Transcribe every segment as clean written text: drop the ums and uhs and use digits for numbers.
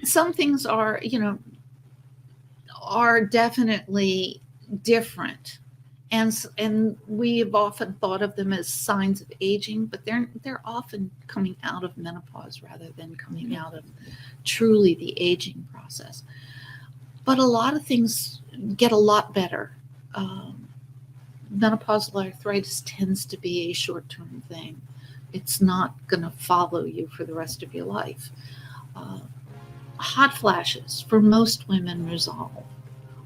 some things are, are definitely different. And we've often thought of them as signs of aging, but they're often coming out of menopause rather than coming out of truly the aging process. But a lot of things get a lot better. Menopausal arthritis tends to be a short-term thing. It's not going to follow you for the rest of your life. Hot flashes for most women resolve.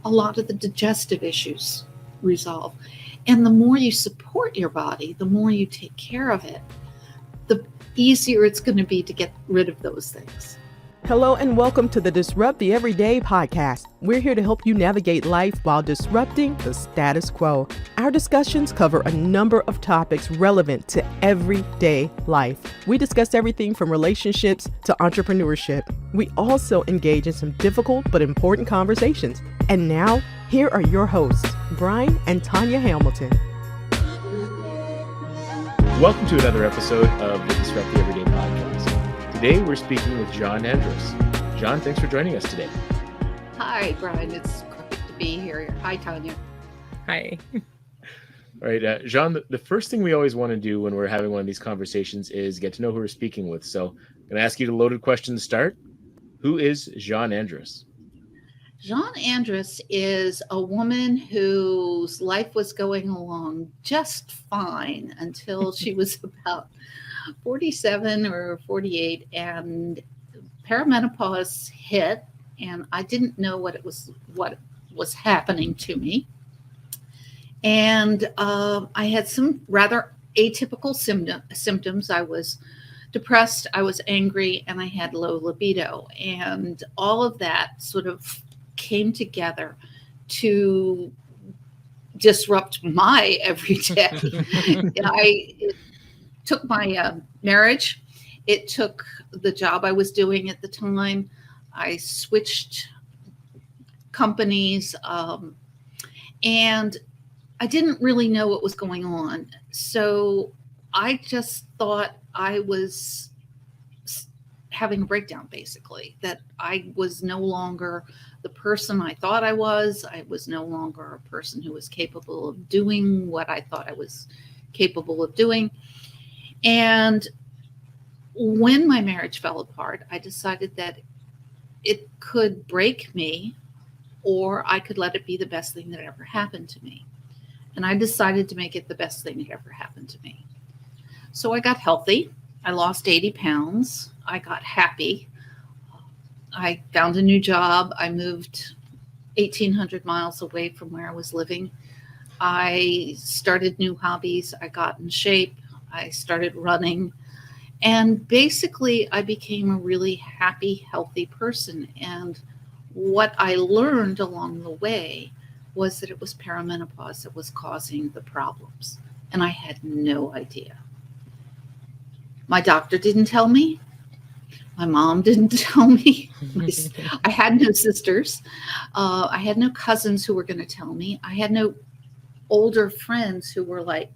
A lot of the digestive issues resolve. And the more you support your body, the more you take care of it, the easier it's going to be to get rid of those things. Hello and welcome to the Disrupt the Everyday podcast. We're here to help you navigate life while disrupting the status quo. Our discussions cover a number of topics relevant to everyday life. We discuss everything from relationships to entrepreneurship. We also engage in some difficult but important conversations. And now, here are your hosts, Brian and Tanya Hamilton. Welcome to another episode of the Disrupt the Everyday podcast. Today, we're speaking with Jeanne Andrus. Jeanne, thanks for joining us today. Hi, Brian. It's great to be here. Hi, Tanya. Hi. All right, Jeanne, the first thing we always want to do when we're having one of these conversations is get to know who we're speaking with. So I'm going to ask you the loaded question to start. Who is Jeanne Andrus? Jeanne Andrus is a woman whose life was going along just fine until she was about 47 or 48, and perimenopause hit, and I didn't know what was happening to me. And I had some rather atypical symptoms. I was depressed, I was angry, and I had low libido. And all of that sort of came together to disrupt my everyday. It took my marriage. It took the job I was doing at the time. I switched companies, and I didn't really know what was going on. So I just thought I was having a breakdown, basically, that I was no longer the person I thought I was. I was no longer a person who was capable of doing what I thought I was capable of doing. And when my marriage fell apart, I decided that it could break me, or I could let it be the best thing that ever happened to me. And I decided to make it the best thing that ever happened to me. So I got healthy. I lost 80 pounds. I got happy. I found a new job. I moved 1,800 miles away from where I was living. I started new hobbies. I got in shape. I started running. And basically, I became a really happy, healthy person. And what I learned along the way was that it was perimenopause that was causing the problems. And I had no idea. My doctor didn't tell me. My mom didn't tell me. I had no sisters. I had no cousins who were going to tell me. I had no older friends who were like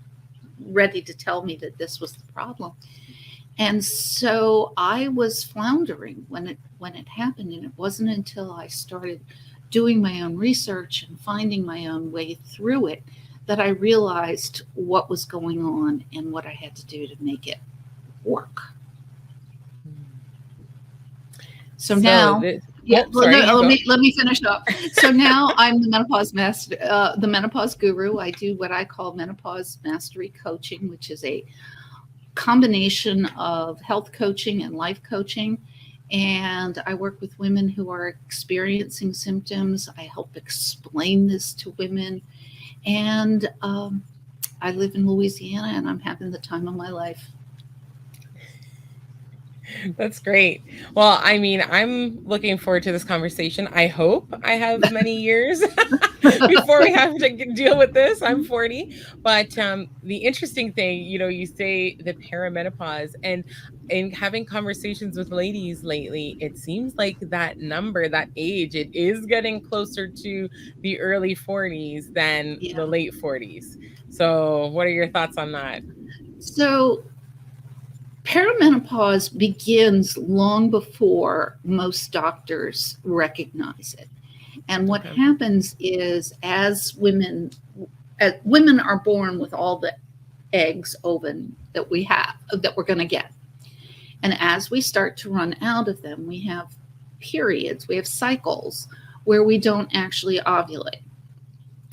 ready to tell me that this was the problem. And so I was floundering when it happened. And it wasn't until I started doing my own research and finding my own way through it that I realized what was going on and what I had to do to make it work. So now, let me finish up. So now I'm the menopause master, the menopause guru. I do what I call Menopause Mastery coaching, which is a combination of health coaching and life coaching. And I work with women who are experiencing symptoms. I help explain this to women. And I live in Louisiana, and I'm having the time of my life. That's great. Well, I mean, I'm looking forward to this conversation. I hope I have many years before we have to deal with this. I'm 40. But the interesting thing, you say the perimenopause, and in having conversations with ladies lately, it seems like that number, that age, it is getting closer to the early 40s than the late 40s. So what are your thoughts on that? So perimenopause begins long before most doctors recognize it. And what happens is, as women are born with all the eggs, ovum that we have, that we're going to get. And as we start to run out of them, we have periods, we have cycles where we don't actually ovulate.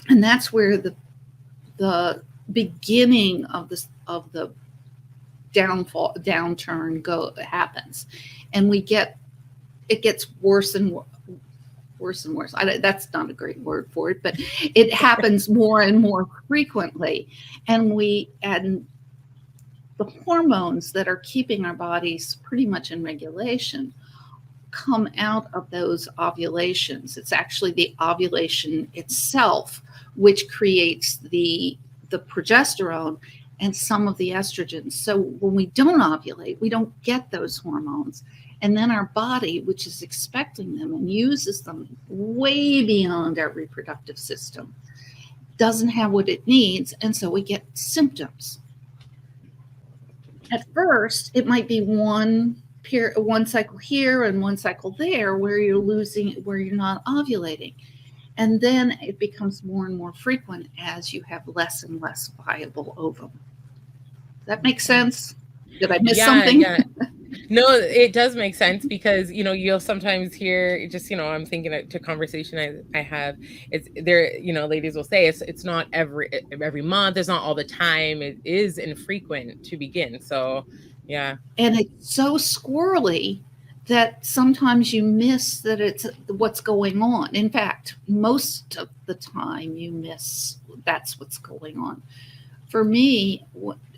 And that's where the beginning of the downturn happens. And it gets worse and worse. That's not a great word for it, but it happens more and more frequently. And the hormones that are keeping our bodies pretty much in regulation come out of those ovulations. It's actually the ovulation itself which creates the progesterone and some of the estrogens. So when we don't ovulate, we don't get those hormones. And then our body, which is expecting them and uses them way beyond our reproductive system, doesn't have what it needs. And so we get symptoms. At first, it might be one cycle here and one cycle there where you're not ovulating. And then it becomes more and more frequent as you have less and less viable ovum. Does that make sense? Did I miss something? Yeah. No, it does make sense, because, you'll sometimes hear just, I'm thinking to conversation I have, it's there, ladies will say it's not every month. It's not all the time. It is infrequent to begin. So, yeah. And it's so squirrely that sometimes you miss that it's what's going on. In fact, most of the time you miss that's what's going on. For me,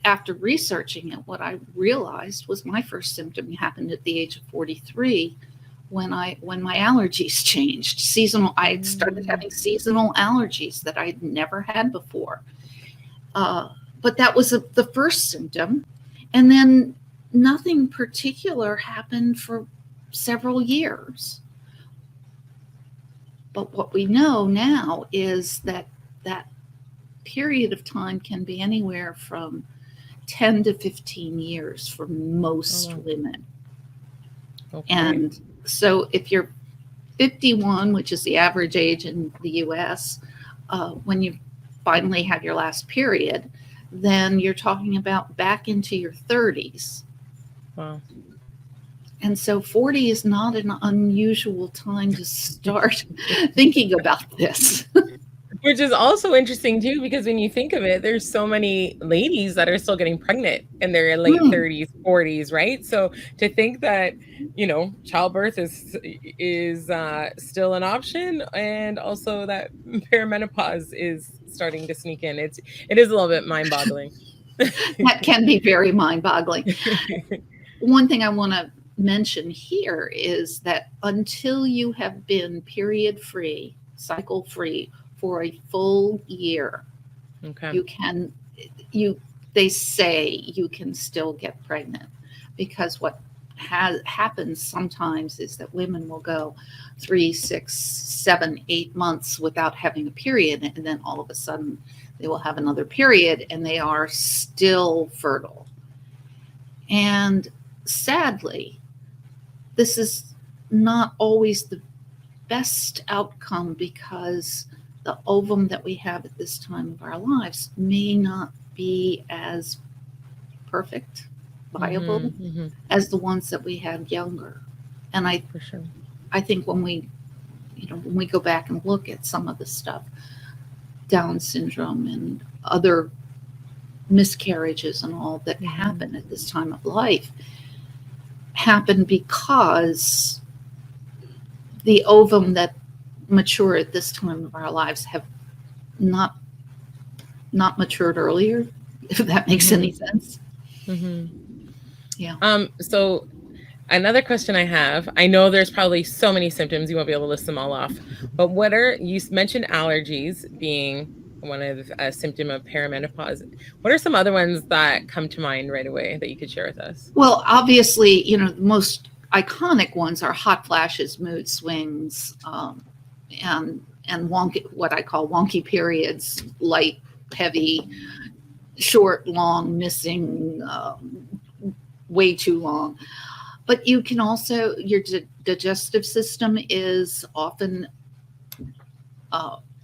after researching it, what I realized was my first symptom happened at the age of 43 when my allergies changed. I started having seasonal allergies that I'd never had before. But that was the first symptom. And then nothing particular happened for several years. But what we know now is that period of time can be anywhere from 10 to 15 years for most women. Okay. And so if you're 51, which is the average age in the US, when you finally have your last period, then you're talking about back into your 30s. Wow. And so 40 is not an unusual time to start thinking about this. Which is also interesting too, because when you think of it, there's so many ladies that are still getting pregnant in their late 30s, 40s, right? So to think that, childbirth is still an option, and also that perimenopause is starting to sneak in. It is a little bit mind-boggling. That can be very mind-boggling. One thing I want to mention here is that until you have been period-free, cycle-free for a full year, okay, they say you can still get pregnant, because what happens sometimes is that women will go 3, 6, 7, 8 months without having a period, and then all of a sudden they will have another period and they are still fertile. And sadly, this is not always the best outcome, because the ovum that we have at this time of our lives may not be as perfect, viable as the ones that we had younger. And I think when we go back and look at some of the stuff, Down syndrome and other miscarriages and all that happen at this time of life, happen because the ovum that mature at this time of our lives have not matured earlier, if that makes any sense. Yeah. So another question I have, I know there's probably so many symptoms, you won't be able to list them all off, but you mentioned allergies being one of a symptom of perimenopause. What are some other ones that come to mind right away that you could share with us? Well, obviously, the most iconic ones are hot flashes, mood swings, and wonky, what I call wonky periods, light, heavy, short, long, missing, way too long. But you can also, your digestive system is often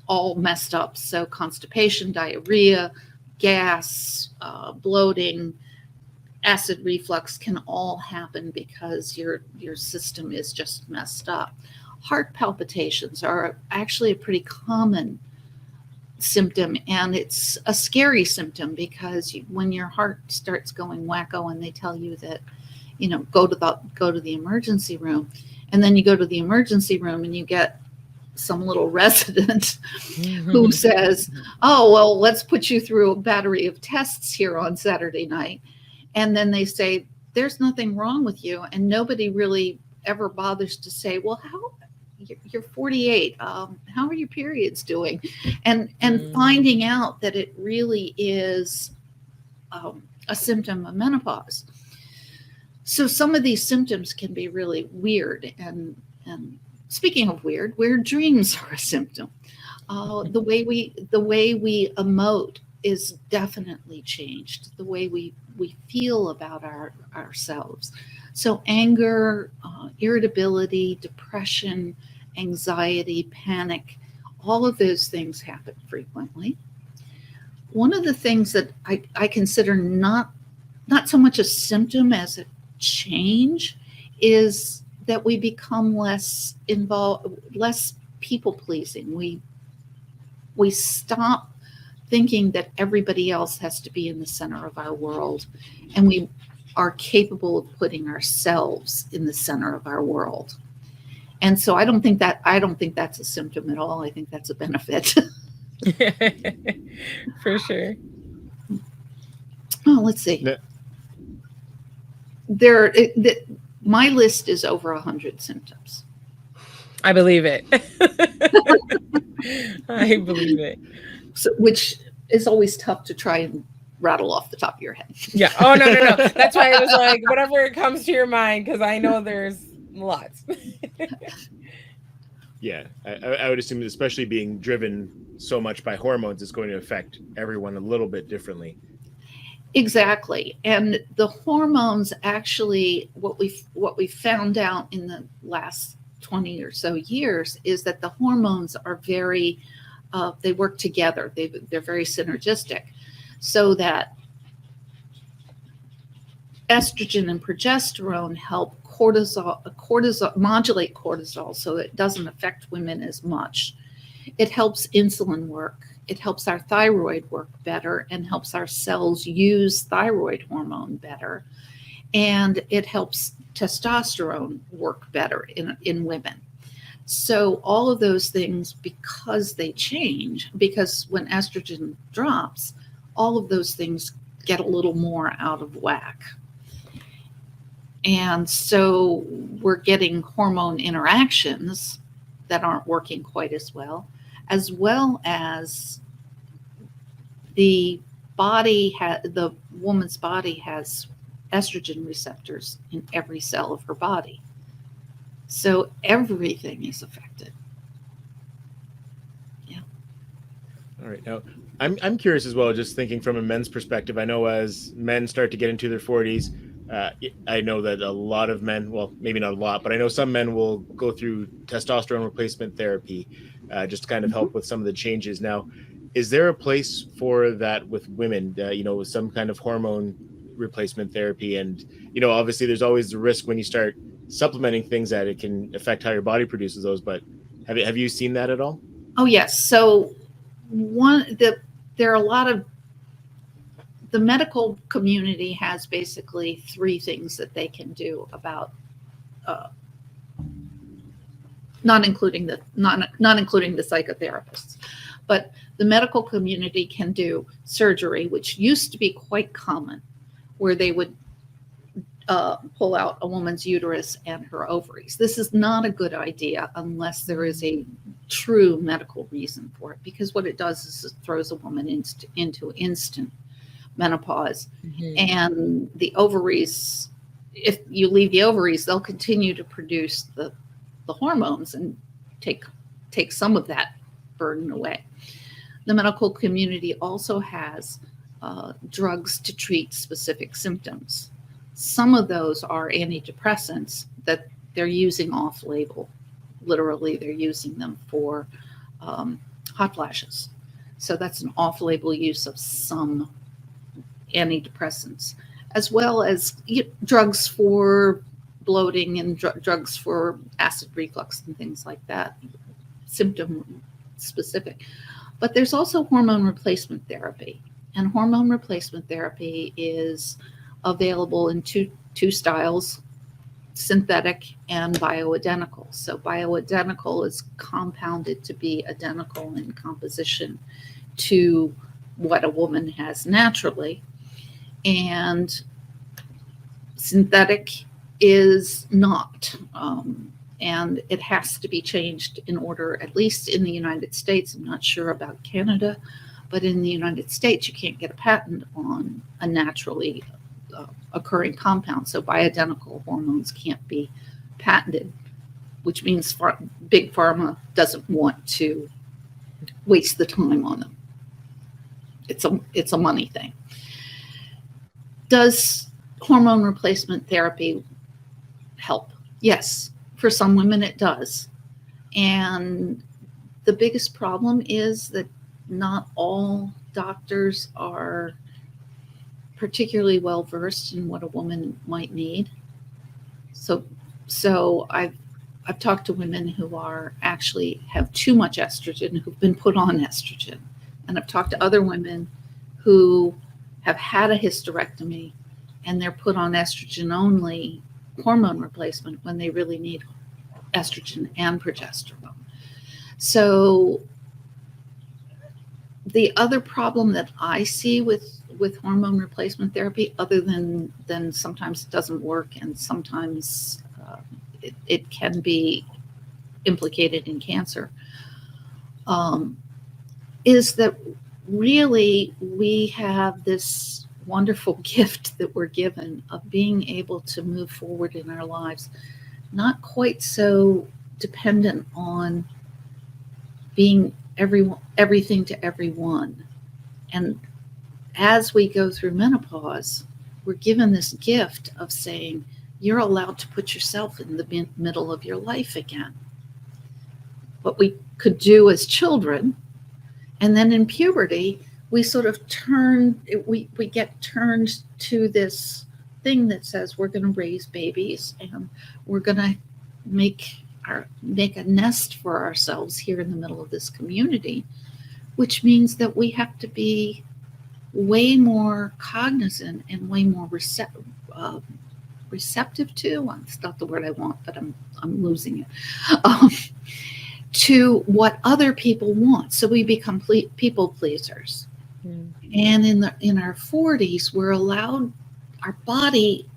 all messed up. So constipation, diarrhea, gas, bloating, acid reflux can all happen because your system is just messed up. Heart palpitations are actually a pretty common symptom, and it's a scary symptom because when your heart starts going wacko and they tell you that, go to the emergency room, and then you go to the emergency room and you get some little resident who says, oh, well, let's put you through a battery of tests here on Saturday night. And then they say, there's nothing wrong with you. And nobody really ever bothers to say, well, you're 48. How are your periods doing? And finding out that it really is a symptom of menopause. So some of these symptoms can be really weird. And speaking of weird dreams are a symptom. The way we emote is definitely changed. The way we feel about ourselves. So anger, irritability, depression, anxiety, panic, all of those things happen frequently. One of the things that I consider not so much a symptom as a change is that we become less involved, less people pleasing. We stop thinking that everybody else has to be in the center of our world, and we are capable of putting ourselves in the center of our world. And so I don't think that's a symptom at all. I think that's a benefit. For sure. Oh, let's see. No. My list is over 100 symptoms. I believe it. I believe it. So, which is always tough to try and rattle off the top of your head. Yeah. Oh, no. That's why I was like, whatever comes to your mind, because I know there's lots. Yeah. I would assume, especially being driven so much by hormones, is going to affect everyone a little bit differently. Exactly. And the hormones actually, what we found out in the last 20 or so years is that the hormones are very, they work together. They're very synergistic, so that estrogen and progesterone help modulate cortisol so it doesn't affect women as much. It helps insulin work. It helps our thyroid work better and helps our cells use thyroid hormone better. And it helps testosterone work better in women. So all of those things, because they change, because when estrogen drops, all of those things get a little more out of whack. And so we're getting hormone interactions that aren't working quite as well as the woman's body has estrogen receptors in every cell of her body. So everything is affected. Yeah. All right. Now, I'm curious as well, just thinking from a men's perspective. I know as men start to get into their 40s, I know that a lot of men, well, maybe not a lot, but I know some men will go through testosterone replacement therapy just to kind of help with some of the changes. Now, is there a place for that with women, with some kind of hormone replacement therapy? And, obviously there's always the risk when you start supplementing things that it can affect how your body produces those. But have you seen that at all? Oh, yes. So there are a lot of, the medical community has basically 3 things that they can do about, not including the psychotherapists, but the medical community can do surgery, which used to be quite common, where they would pull out a woman's uterus and her ovaries. This is not a good idea unless there is a true medical reason for it, because what it does is it throws a woman into instant menopause. Mm-hmm. And the ovaries, if you leave the ovaries, they'll continue to produce the hormones and take some of that burden away. The medical community also has drugs to treat specific symptoms. Some of those are antidepressants that they're using off-label. Literally, they're using them for hot flashes. So that's an off-label use of some antidepressants, as well as drugs for bloating and drugs for acid reflux and things like that, symptom specific. But there's also hormone replacement therapy. And hormone replacement therapy is available in two styles, synthetic and bioidentical. So bioidentical is compounded to be identical in composition to what a woman has naturally. And synthetic is not. And it has to be changed in order, at least in the United States. I'm not sure about Canada, but in the United States, you can't get a patent on a naturally occurring compound. So bioidentical hormones can't be patented, which means big pharma doesn't want to waste the time on them. It's a money thing. Does hormone replacement therapy help? Yes, for some women it does. And the biggest problem is that not all doctors are particularly well versed in what a woman might need. So I've talked to women who actually have too much estrogen, who've been put on estrogen. And I've talked to other women who have had a hysterectomy and they're put on estrogen only hormone replacement when they really need estrogen and progesterone. So the other problem that I see with hormone replacement therapy, other than sometimes it doesn't work and sometimes it can be implicated in cancer, is that really we have this wonderful gift that we're given of being able to move forward in our lives, not quite so dependent on being everything to everyone. And as we go through menopause, we're given this gift of saying, you're allowed to put yourself in the middle of your life again. What we could do as children, and then in puberty, we sort of we get turned to this thing that says we're going to raise babies and we're going to make a nest for ourselves here in the middle of this community, which means that we have to be way more cognizant and way more receptive to, it's not the word I want, but I'm losing it, to what other people want. So we become people pleasers. Mm. And in our 40s, we're allowed, our body,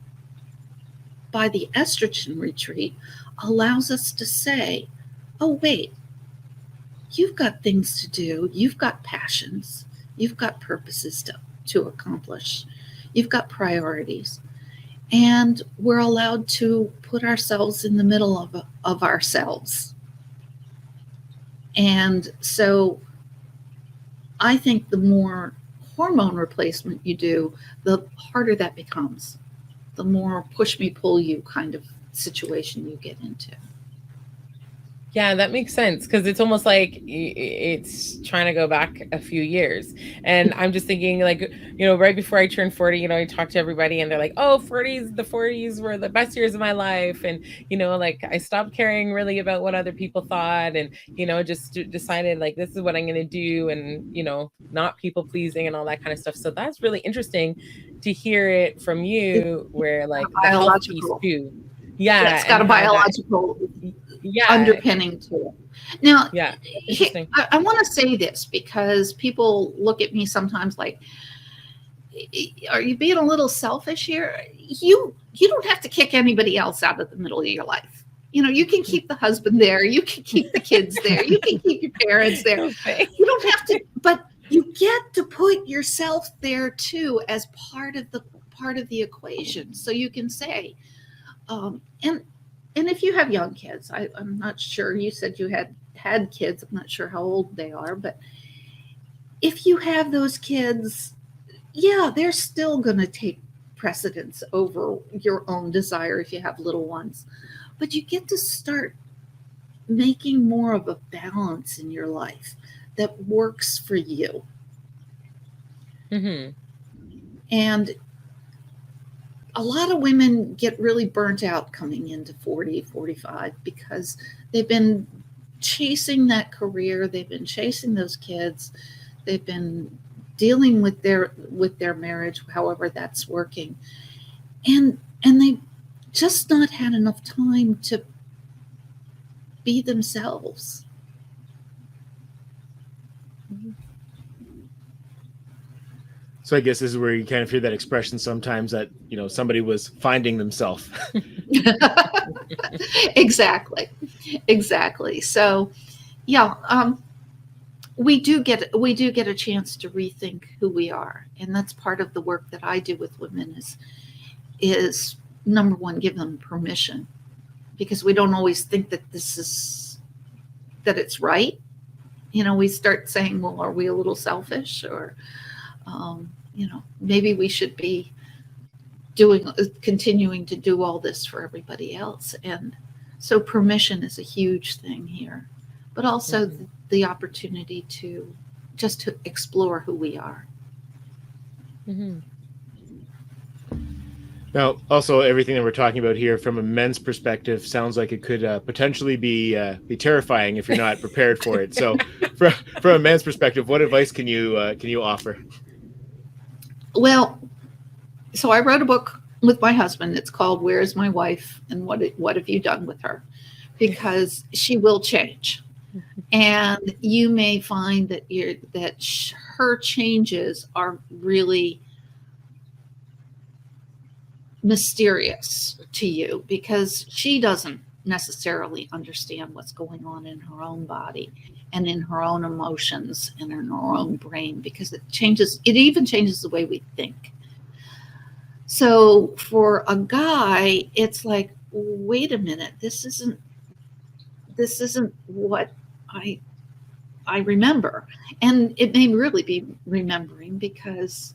by the estrogen retreat, allows us to say, oh, wait, you've got things to do. You've got passions. You've got purposes to accomplish. You've got priorities. And we're allowed to put ourselves in the middle of ourselves. And so I think the more hormone replacement you do, the harder that becomes, the more push me, pull you kind of situation you get into. Yeah, that makes sense, because it's almost like it's trying to go back a few years. And I'm just thinking, like, right before I turned 40, I talked to everybody and they're like, oh, the 40s were the best years of my life. And, like I stopped caring really about what other people thought and, just decided like, this is what I'm going to do and, not people pleasing and all that kind of stuff. So that's really interesting to hear it from you, where like the health piece too. Yeah. It's got a biological underpinning to it. Now, I want to say this because people look at me sometimes like, are you being a little selfish here? You don't have to kick anybody else out of the middle of your life. You can keep the husband there. You can keep the kids there. You can keep your parents there. Okay. You don't have to, but you get to put yourself there too as part of the equation. So you can say, and if you have young kids, I'm not sure, you said you had kids, I'm not sure how old they are, but if you have those kids, yeah, they're still going to take precedence over your own desire if you have little ones. But you get to start making more of a balance in your life that works for you. Mm-hmm. And a lot of women get really burnt out coming into 40, 45 because they've been chasing that career, they've been chasing those kids, they've been dealing with their marriage, however that's working. And they've just not had enough time to be themselves. So I guess this is where you kind of hear that expression sometimes that, you know, somebody was finding themselves. Exactly. So, yeah, we do get a chance to rethink who we are, and that's part of the work that I do with women. Is number one, give them permission, because we don't always think that it's right. You know, we start saying, well, are we a little selfish, or you know, maybe we should be continuing to do all this for everybody else. And so permission is a huge thing here, but also the opportunity to explore who we are. Mm-hmm. Now, also everything that we're talking about here from a men's perspective sounds like it could potentially be terrifying if you're not prepared for it. So, from a man's perspective, what advice can you offer? Well, so I wrote a book with my husband. It's called "Where Is My Wife and What Have You Done with Her?" Because she will change, and you may find that her changes are really mysterious to you, because she doesn't necessarily understand what's going on in her own body and in her own emotions and in her own brain, because it even changes the way we think. So for a guy, it's like, wait a minute, this isn't what I remember. And it may really be remembering, because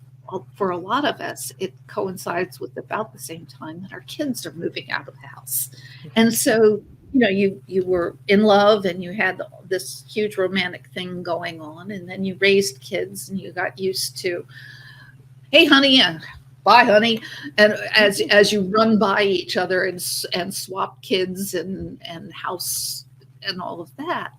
for a lot of us, it coincides with about the same time that our kids are moving out of the house. And so, you know, you were in love and you had this huge romantic thing going on, and then you raised kids and you got used to, hey, honey, bye, honey. And as you run by each other and swap kids and house and all of that.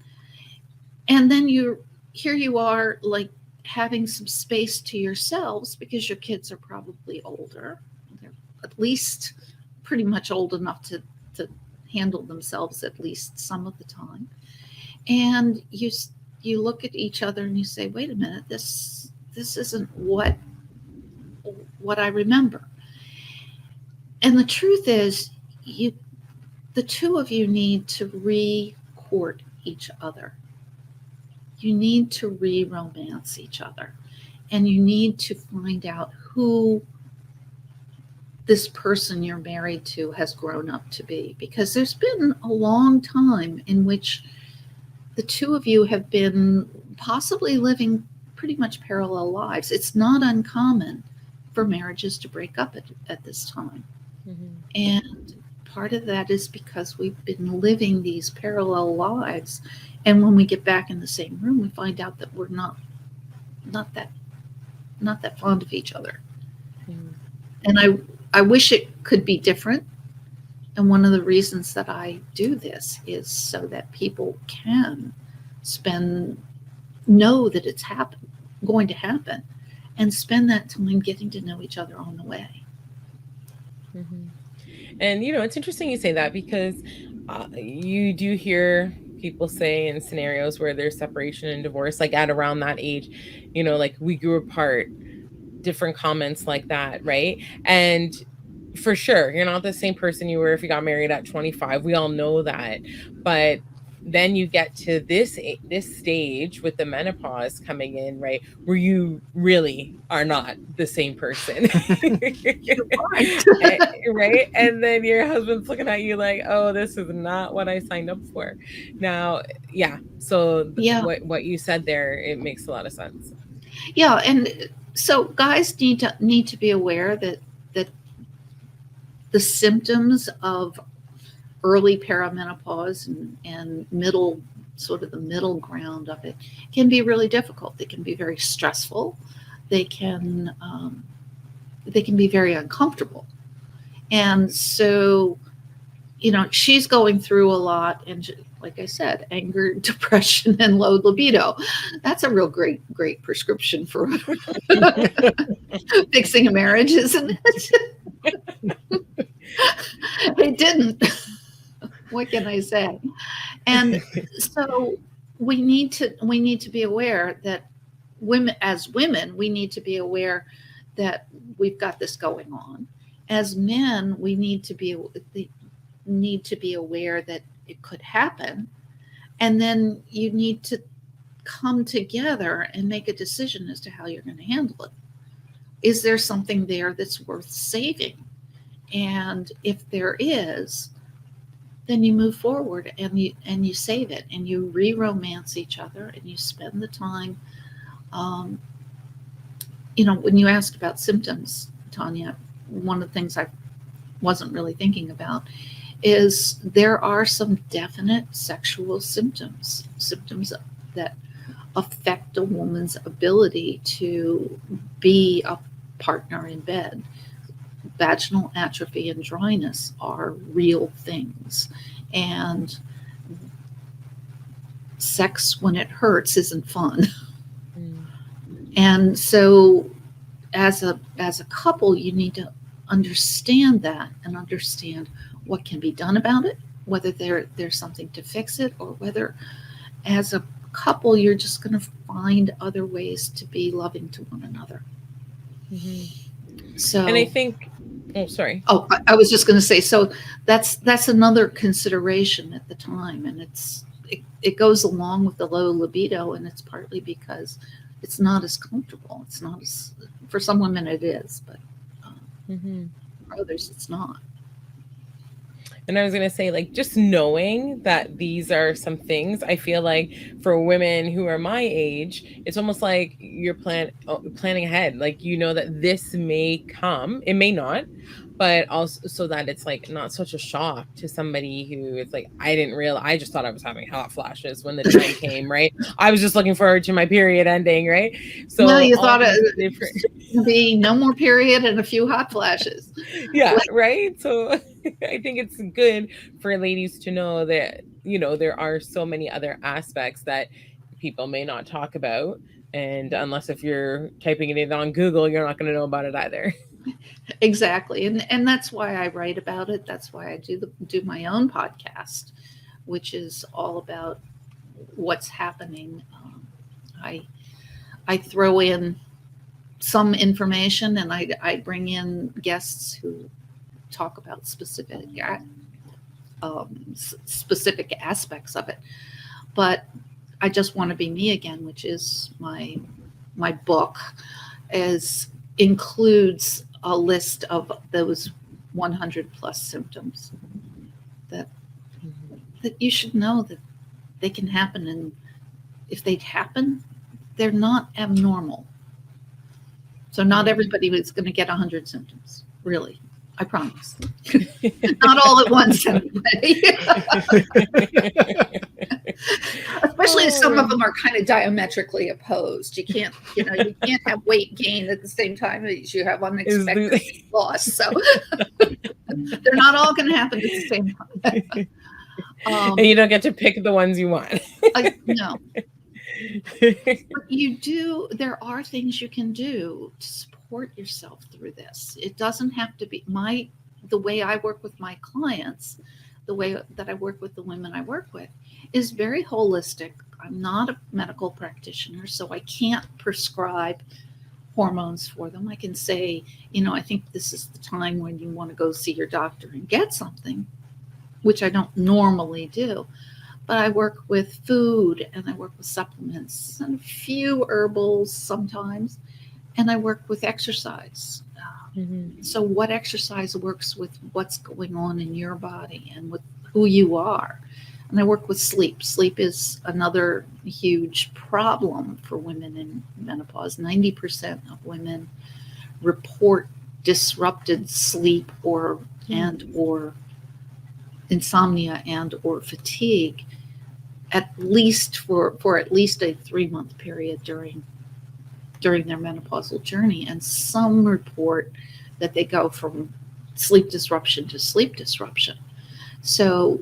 And then here you are, like, having some space to yourselves, because your kids are probably older. They're at least pretty much old enough to handle themselves at least some of the time. And you look at each other and you say, wait a minute, this isn't what I remember. And the truth is, the two of you need to re-court each other. You need to re-romance each other, and you need to find out who this person you're married to has grown up to be, because there's been a long time in which the two of you have been possibly living pretty much parallel lives. It's not uncommon for marriages to break up at this time. Mm-hmm. And part of that is because we've been living these parallel lives. And when we get back in the same room, we find out that we're not that fond of each other. Mm. And I wish it could be different. And one of the reasons that I do this is so that people can know that it's going to happen, and spend that time getting to know each other on the way. Mm-hmm. And, you know, it's interesting you say that, because you do hear people say in scenarios where there's separation and divorce, like at around that age, you know, like, we grew apart, different comments like that, right? And for sure, you're not the same person you were if you got married at 25. We all know that. But then you get to this stage with the menopause coming in, right, where you really are not the same person. Right? And then your husband's looking at you like, oh, this is not what I signed up for. Now, yeah. So what you said there, it makes a lot of sense. Yeah. And so guys need to be aware that the symptoms of early perimenopause and middle, sort of the middle ground of it, can be really difficult. They can be very stressful. They can be very uncomfortable. And so, she's going through a lot, and like I said, anger, depression, and low libido. That's a real great prescription for fixing a marriage, isn't it? It didn't. What can I say? And so we need to be aware that as women, we need to be aware that we've got this going on. As men, we need to be aware that it could happen. And then you need to come together and make a decision as to how you're going to handle it. Is there something there that's worth saving? And if there is, then you move forward and you save it, and you re-romance each other, and you spend the time. When you asked about symptoms, Tanya, one of the things I wasn't really thinking about is there are some definite sexual symptoms that affect a woman's ability to be a partner in bed. Vaginal atrophy and dryness are real things, and sex when it hurts isn't fun. And so as a couple, you need to understand that and understand what can be done about it, whether there's something to fix it, or whether as a couple you're just going to find other ways to be loving to one another. So, and I think, sorry. I was just going to say, so that's another consideration at the time, and it goes along with the low libido, and it's partly because it's not as comfortable. It's not as, for some women it is, but for others it's not. And I was going to say, like, just knowing that these are some things, I feel like for women who are my age, it's almost like you're planning ahead. Like, that this may come, it may not, but also so that it's like not such a shock to somebody who is like, I just thought I was having hot flashes when the time came, right? I was just looking forward to my period ending, right? So well, you thought it would be no more period and a few hot flashes. Yeah, right? So I think it's good for ladies to know that, there are so many other aspects that people may not talk about. And unless if you're typing it in on Google, you're not going to know about it either. Exactly. And that's why I write about it. That's why I do my own podcast, which is all about what's happening. I throw in some information, and I bring in guests who talk about specific aspects of it. But I just want to be me again, which is my book includes a list of those 100 plus symptoms that you should know that they can happen, and if they happen, they're not abnormal. So not everybody is going to get 100 symptoms, really. I promise. Not all at once, anyway. Especially if some of them are kind of diametrically opposed. You can't have weight gain at the same time as you have unexpected weight loss. So they're not all going to happen at the same time. And you don't get to pick the ones you want. No. But there are things you can do to support yourself through this. It doesn't have to be the way I work with my clients, the way that I work with the women I work with is very holistic. I'm not a medical practitioner, so I can't prescribe hormones for them. I can say, I think this is the time when you want to go see your doctor and get something, which I don't normally do. But I work with food, and I work with supplements and a few herbals sometimes, and I work with exercise. So what exercise works with what's going on in your body and with who you are? And I work with sleep. Sleep is another huge problem for women in menopause. 90% of women report disrupted sleep or and or insomnia and or fatigue, at least for at least a 3-month period during their menopausal journey. And some report that they go from sleep disruption to sleep disruption. So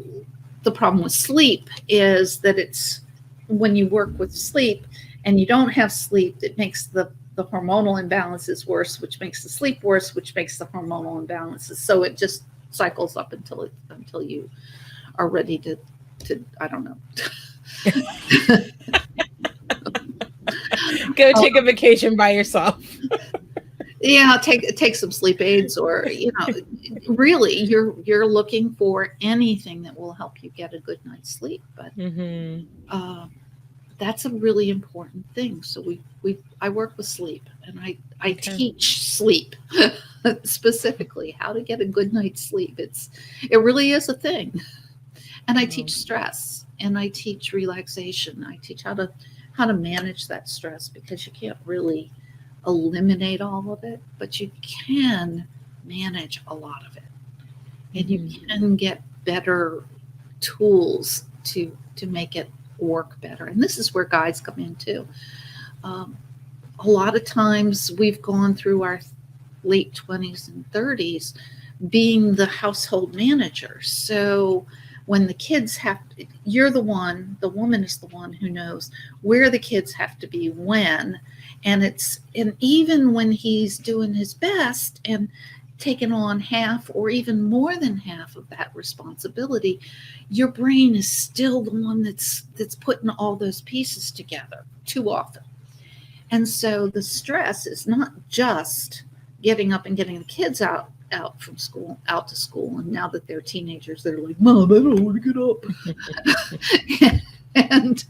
the problem with sleep is that it's when you work with sleep and you don't have sleep, it makes the hormonal imbalances worse, which makes the sleep worse, which makes the hormonal imbalances. So it just cycles up until you are ready to I don't know. Go take a vacation by yourself. Yeah, take some sleep aids, or really you're looking for anything that will help you get a good night's sleep. But that's a really important thing. So I work with sleep, and I teach sleep specifically how to get a good night's sleep. It really is a thing. And I teach stress, and I teach relaxation. I teach how to manage that stress, because you can't really eliminate all of it, but you can manage a lot of it, and you can get better tools to make it work better. And this is where guides come in too. A lot of times we've gone through our late 20s and 30s being the household manager. So when the kids you're the woman is the one who knows where the kids have to be when, and even when he's doing his best and taking on half or even more than half of that responsibility, your brain is still the one that's putting all those pieces together too often. And so the stress is not just getting up and getting the kids out to school, and now that they're teenagers, they're like, Mom, I don't want to get up. And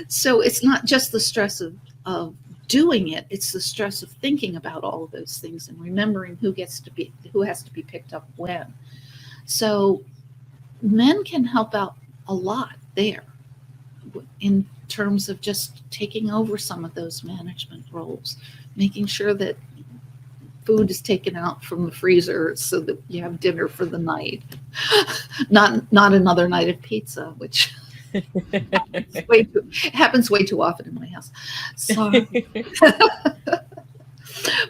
so it's not just the stress of doing it, it's the stress of thinking about all of those things and remembering who has to be picked up when. So men can help out a lot there in terms of just taking over some of those management roles, making sure that food is taken out from the freezer so that you have dinner for the night, not another night of pizza, which happens way too often in my house. Sorry.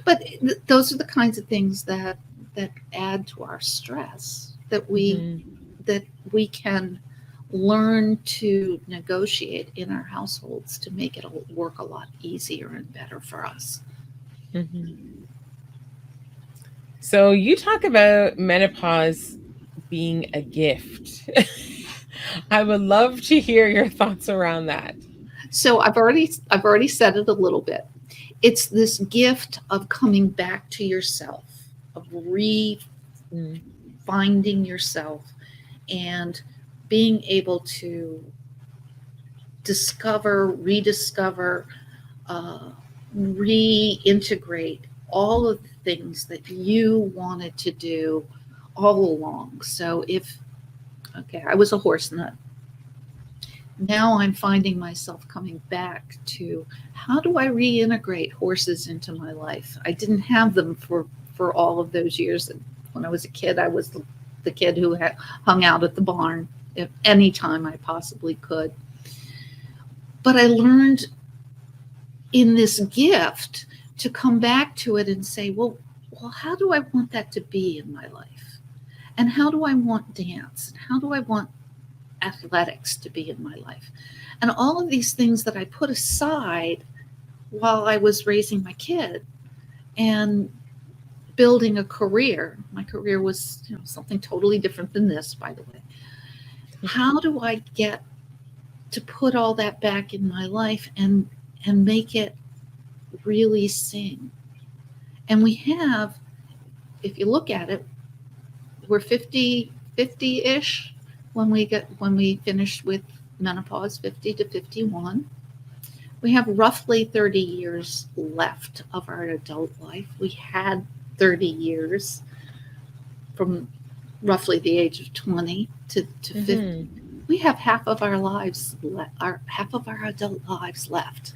But those are the kinds of things that add to our stress that we can learn to negotiate in our households to make it work a lot easier and better for us. So you talk about menopause being a gift. I would love to hear your thoughts around that. So I've already said it a little bit. It's this gift of coming back to yourself, of finding yourself, and being able to discover, rediscover, reintegrate all of the things that you wanted to do all along. So I was a horse nut. Now I'm finding myself coming back to, how do I reintegrate horses into my life? I didn't have them for all of those years. When I was a kid, I was the kid who had hung out at the barn at any time I possibly could. But I learned in this gift to come back to it and say, well, how do I want that to be in my life? And how do I want dance? And how do I want athletics to be in my life? And all of these things that I put aside while I was raising my kid and building a career. My career was something totally different than this, by the way. How do I get to put all that back in my life and make it really sing? And we have, if you look at it, we're 50-ish when we finish with menopause, 50 to 51. We have roughly 30 years left of our adult life. We had 30 years from roughly the age of 20 to 50. We have half of our lives, half of our adult lives left.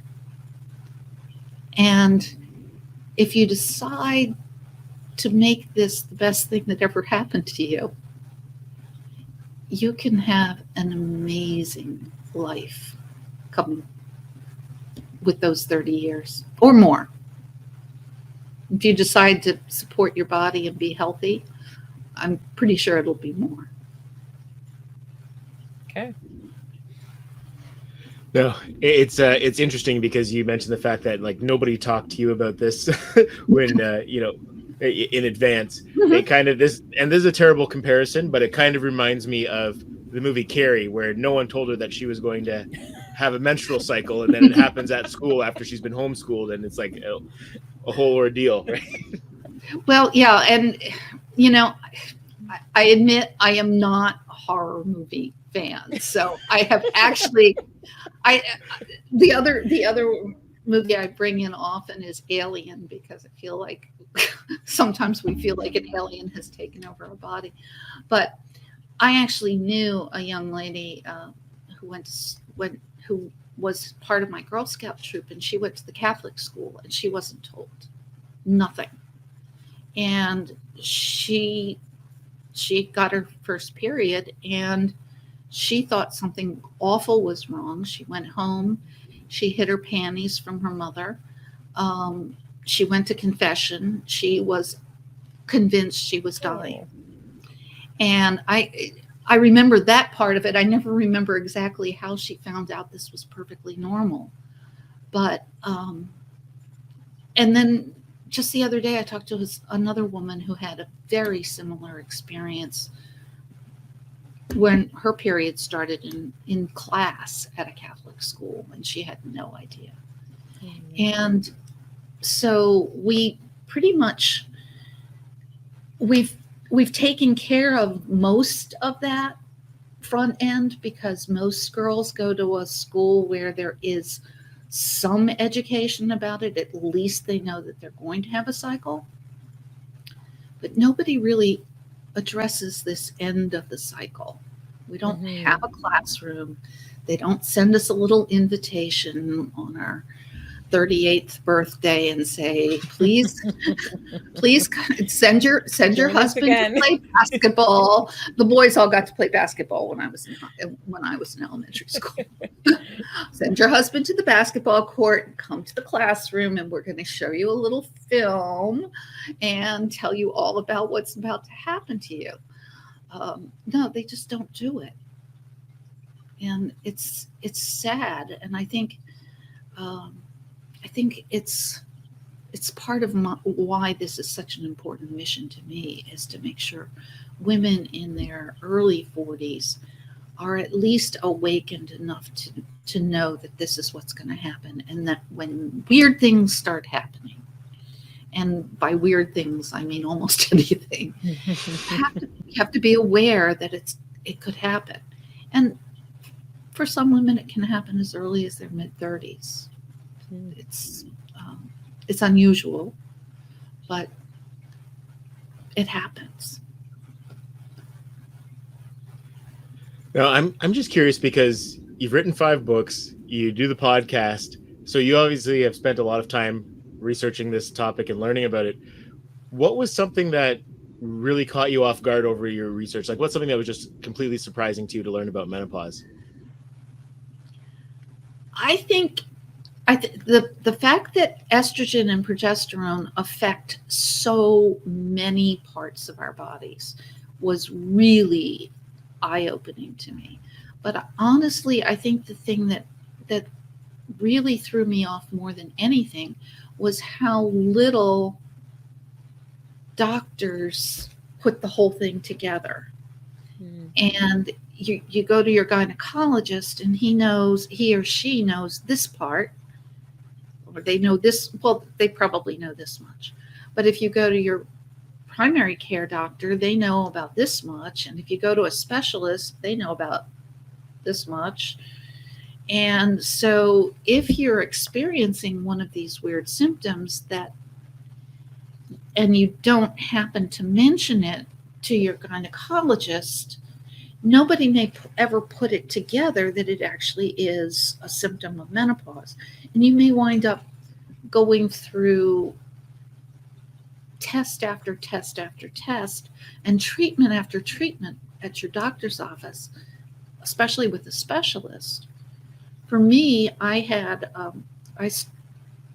And if you decide to make this the best thing that ever happened to you, you can have an amazing life come with those 30 years or more. If you decide to support your body and be healthy, I'm pretty sure it'll be more. Okay. No, it's interesting because you mentioned the fact that like nobody talked to you about this when in advance. It kind of this is a terrible comparison, but it kind of reminds me of the movie Carrie, where no one told her that she was going to have a menstrual cycle, and then it happens at school after she's been homeschooled, and it's like a whole ordeal, right? Well, yeah, and you know, I admit I am not a horror movie fan, so I have actually, the other movie I bring in often is Alien, because I feel like sometimes we feel like an alien has taken over our body. But I actually knew a young lady who was part of my Girl Scout troop, and she went to the Catholic school, and she wasn't told nothing. And she got her first period, and she thought something awful was wrong. She went home. She hid her panties from her mother. She went to confession. She was convinced she was dying. And I remember that part of it. I never remember exactly how she found out this was perfectly normal. But, and then just the other day, I talked to another woman who had a very similar experience when her period started in class at a Catholic school, and she had no idea. And so we pretty much, we've taken care of most of that front end, because most girls go to a school where there is some education about it. At least they know that they're going to have a cycle. But nobody really addresses this end of the cycle. We don't have a classroom. They don't send us a little invitation on our 38th birthday and say, please send your husband to play basketball. The boys all got to play basketball when I was in elementary school. Send your husband to the basketball court and come to the classroom, and we're going to show you a little film and tell you all about what's about to happen to you. No, they just don't do it. And it's sad. And I think it's part of why this is such an important mission to me, is to make sure women in their early 40s are at least awakened enough to know that this is what's going to happen, and that when weird things start happening, and by weird things I mean almost anything, you have to be aware that it could happen. And for some women it can happen as early as their mid-30s. It's unusual, but it happens. Now, I'm just curious, because you've written 5 books, you do the podcast, so you obviously have spent a lot of time researching this topic and learning about it. What was something that really caught you off guard over your research? Like, what's something that was just completely surprising to you to learn about menopause? I think the fact that estrogen and progesterone affect so many parts of our bodies was really eye-opening to me. But honestly, I think the thing that really threw me off more than anything was how little doctors put the whole thing together. And you go to your gynecologist, and he or she knows this part, or they know this, well, they probably know this much. But if you go to your primary care doctor, they know about this much. And if you go to a specialist, they know about this much. And so if you're experiencing one of these weird symptoms and you don't happen to mention it to your gynecologist, nobody may ever put it together that it actually is a symptom of menopause. And you may wind up going through test after test after test and treatment after treatment at your doctor's office, especially with a specialist. For me, I had,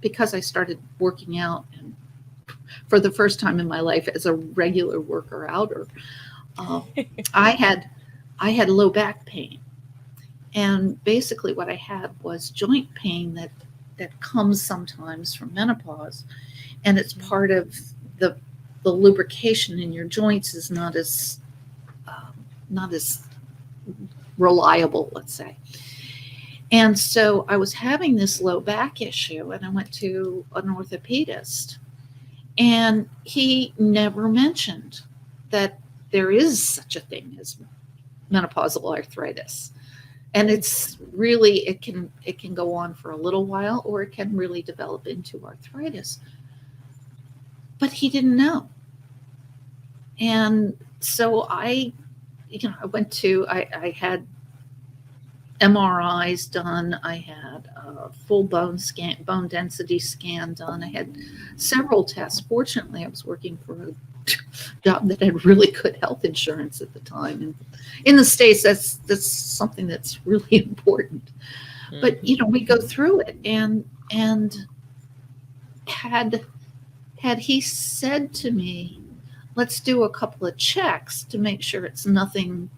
because I started working out and for the first time in my life as a regular worker outer, I had low back pain. And basically what I had was joint pain that comes sometimes from menopause. And it's part of the lubrication in your joints is not as reliable, let's say. And so I was having this low back issue, and I went to an orthopedist, and he never mentioned that there is such a thing as menopausal arthritis. And it's really, it can go on for a little while, or it can really develop into arthritis. But he didn't know. And so I went to, I had MRIs done. I had a full bone density scan done. I had several tests. Fortunately, I was working for a job that had really good health insurance at the time. And in the States, that's something that's really important. Mm-hmm. But, we go through it. And had he said to me, let's do a couple of checks to make sure it's nothing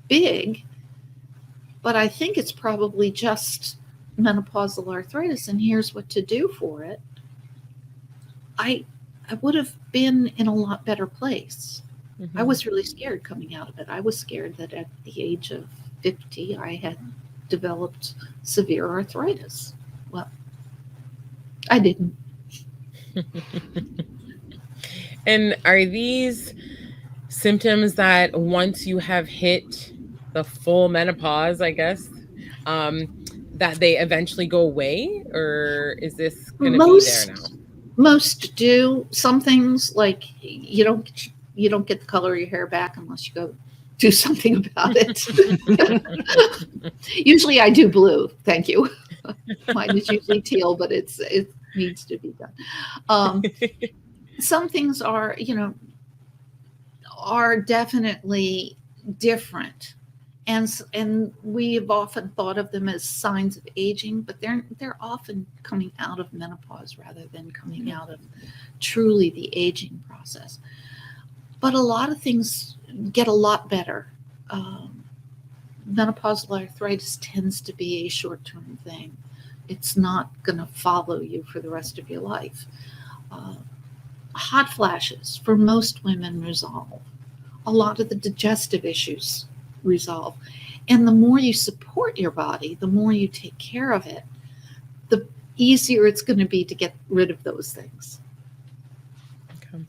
big, but I think it's probably just menopausal arthritis, and here's what to do for it, I would have been in a lot better place. Mm-hmm. I was really scared coming out of it. I was scared that at the age of 50, I had developed severe arthritis. Well, I didn't. And are these symptoms that once you have hit the full menopause, I guess, that they eventually go away, or is this going to be there now? Most do. Some things, like you don't get the color of your hair back unless you go do something about it. Usually I do blue. Thank you. Mine is usually teal, but it needs to be done. Some things are definitely different. And we've often thought of them as signs of aging, but they're often coming out of menopause rather than coming out of truly the aging process. But a lot of things get a lot better. Menopausal arthritis tends to be a short-term thing. It's not going to follow you for the rest of your life. Hot flashes for most women resolve. A lot of the digestive issues resolve. And the more you support your body, the more you take care of it, the easier it's going to be to get rid of those things. Okay.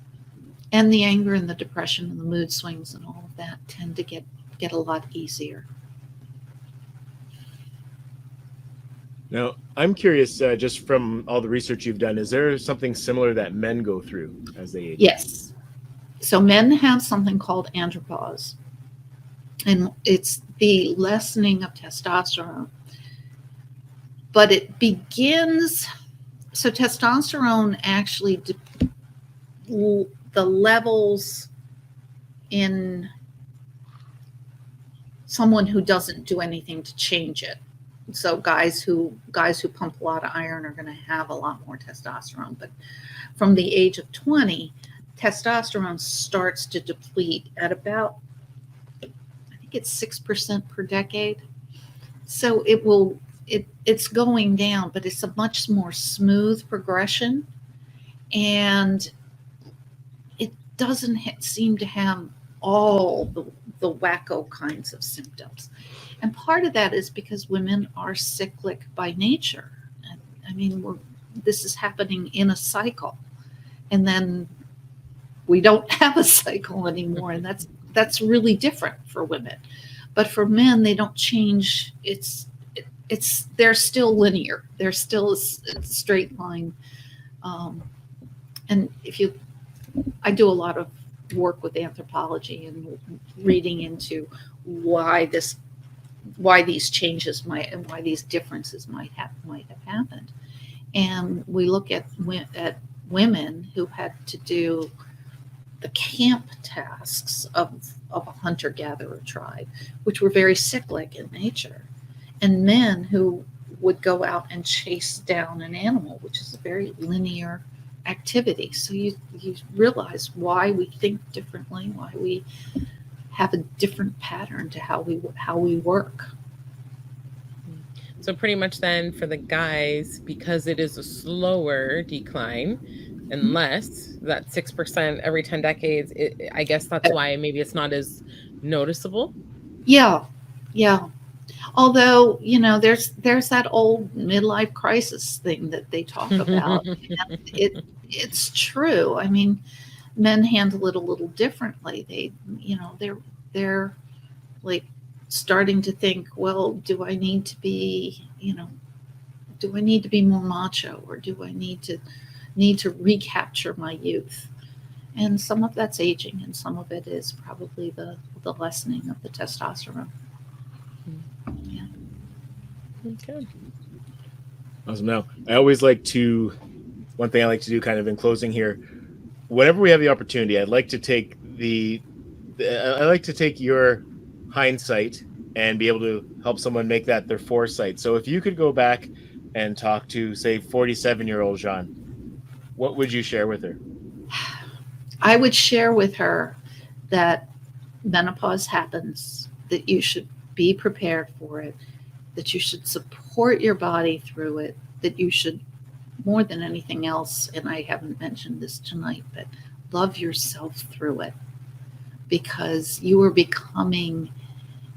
And the anger and the depression and the mood swings and all of that tend to get a lot easier. Now, I'm curious, just from all the research you've done, is there something similar that men go through as they age? Yes. So men have something called andropause. And it's the lessening of testosterone. But it begins, so testosterone actually, the levels in someone who doesn't do anything to change it. So guys who pump a lot of iron are going to have a lot more testosterone. But from the age of 20, testosterone starts to deplete at about, it's 6% per decade. So it's going down, but it's a much more smooth progression. And it doesn't seem to have all the wacko kinds of symptoms. And part of that is because women are cyclic by nature. I mean, this is happening in a cycle. And then we don't have a cycle anymore. And that's really different for women. But for men, they don't change. They're still linear. They're still a straight line. And I do a lot of work with anthropology and reading into why these changes and why these differences might have happened. And we look at women who had to do the camp tasks of a hunter-gatherer tribe, which were very cyclic in nature, and men who would go out and chase down an animal, which is a very linear activity. So you realize why we think differently, why we have a different pattern to how we work. So pretty much then for the guys, because it is a slower decline and less, that 6% every 10 decades, I guess that's why maybe it's not as noticeable. Yeah. Although, there's that old midlife crisis thing that they talk about. And it's true. I mean, men handle it a little differently. They're like starting to think, well, do I need to be more macho, or do I need to recapture my youth? And some of that's aging, and some of it is probably the lessening of the testosterone. Yeah. Okay. Awesome. Now, one thing I like to do kind of in closing here, whenever we have the opportunity, I'd like to take your hindsight and be able to help someone make that their foresight. So if you could go back and talk to, say, 47-year-old Jeanne, what would you share with her? I would share with her that menopause happens, that you should be prepared for it, that you should support your body through it, that you should, more than anything else, and I haven't mentioned this tonight, but love yourself through it, because you are becoming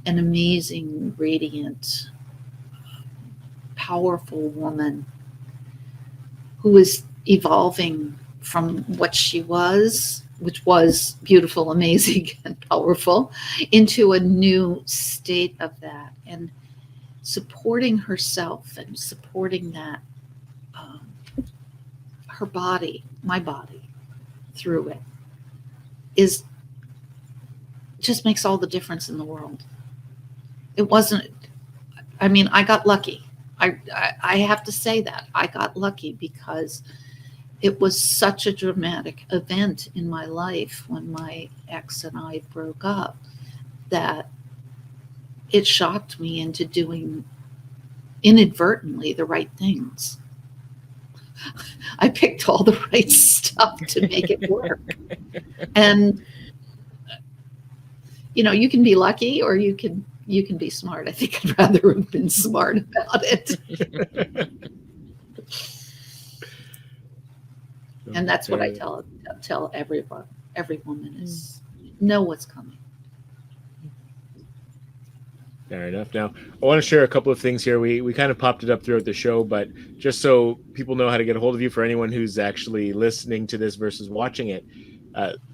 an amazing, radiant, powerful woman who is evolving from what she was, which was beautiful, amazing, and powerful, into a new state of that. And supporting herself and supporting that, her body, my body, through it, just makes all the difference in the world. It wasn't, I got lucky. I have to say that. I got lucky because it was such a dramatic event in my life when my ex and I broke up that it shocked me into doing inadvertently the right things. I picked all the right stuff to make it work. And, you can be lucky or you can be smart. I think I'd rather have been smart about it. And that's what I tell everyone, every woman is know what's coming. Fair enough. Now, I want to share a couple of things here. We kind of popped it up throughout the show, but just so people know how to get a hold of you, for anyone who's actually listening to this versus watching it,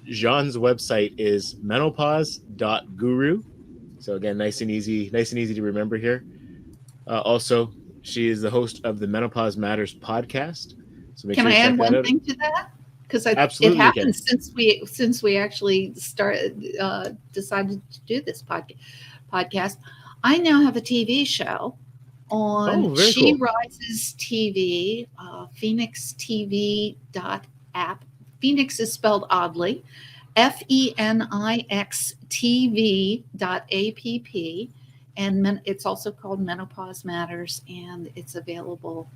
Jeanne's website is menopause.guru. So again, nice and easy to remember here. Also, she is the host of the Menopause Matters podcast. So make Can sure I you check add that one out. thing to that? Because it Absolutely happened since we actually decided to do this podcast. I now have a TV show on She cool. Rises TV, phoenixtv.app. Phoenix is spelled oddly, FENIXTV.app, and it's also called Menopause Matters, and it's available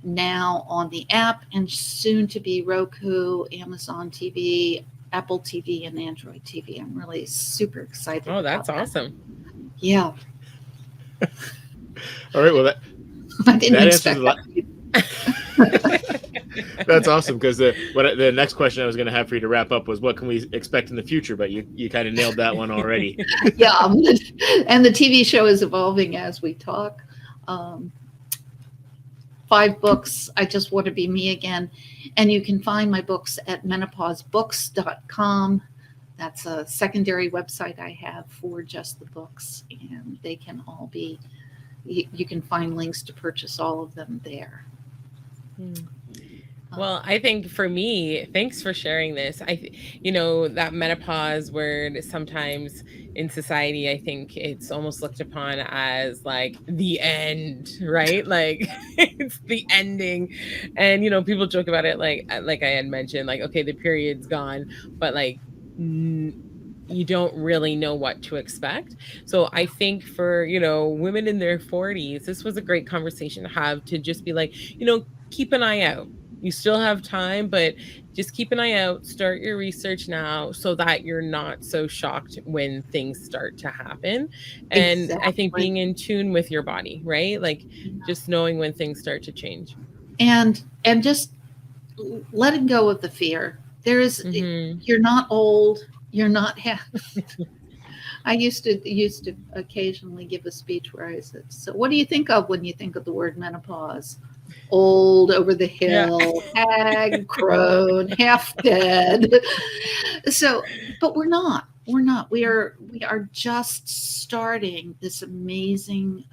now on the app and soon to be Roku, Amazon TV, Apple TV, and Android TV. I'm really super excited. Oh, that's about awesome. That. Yeah. All right. Well, I didn't expect that. That's awesome, because the next question I was going to have for you to wrap up was, what can we expect in the future? But you kind of nailed that one already. Yeah, and the TV show is evolving as we talk. 5 books. I Just Want to Be Me Again. And you can find my books at menopausebooks.com. That's a secondary website I have for just the books, and they can all be, you can find links to purchase all of them there. Well, I think for me, thanks for sharing this. That menopause word sometimes in society, I think it's almost looked upon as like the end, right? Like it's the ending. And, people joke about it like I had mentioned, like, okay, the period's gone, but like, you don't really know what to expect. So I think for, women in their 40s, this was a great conversation to have, to just be like, keep an eye out. You still have time, but just keep an eye out, start your research now so that you're not so shocked when things start to happen. And I think being in tune with your body, right? Like just knowing when things start to change. And just letting go of the fear. There is, you're not old, you're not I used to occasionally give a speech where I said, so what do you think of when you think of the word menopause? Old, over the hill, hag, crone, half dead. So, but we're not. We are just starting this amazing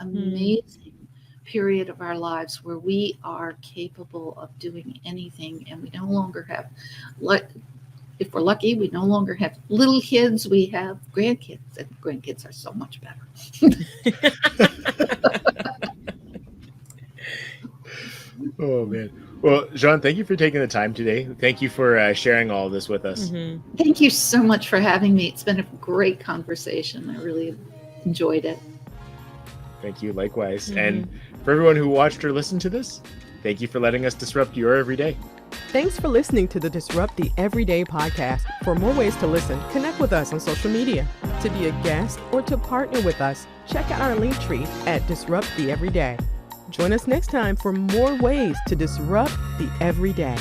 period of our lives where we are capable of doing anything, and we no longer have, if we're lucky, we no longer have little kids, we have grandkids, and grandkids are so much better. Oh, man. Well, Jeanne, thank you for taking the time today. Thank you for sharing all of this with us. Thank you so much for having me. It's been a great conversation. I really enjoyed it. Thank you. Likewise. And for everyone who watched or listened to this, thank you for letting us disrupt your everyday. Thanks for listening to the Disrupt the Everyday podcast. For more ways to listen, connect with us on social media. To be a guest or to partner with us, check out our link tree at Disrupt the Everyday. Join us next time for more ways to disrupt the everyday.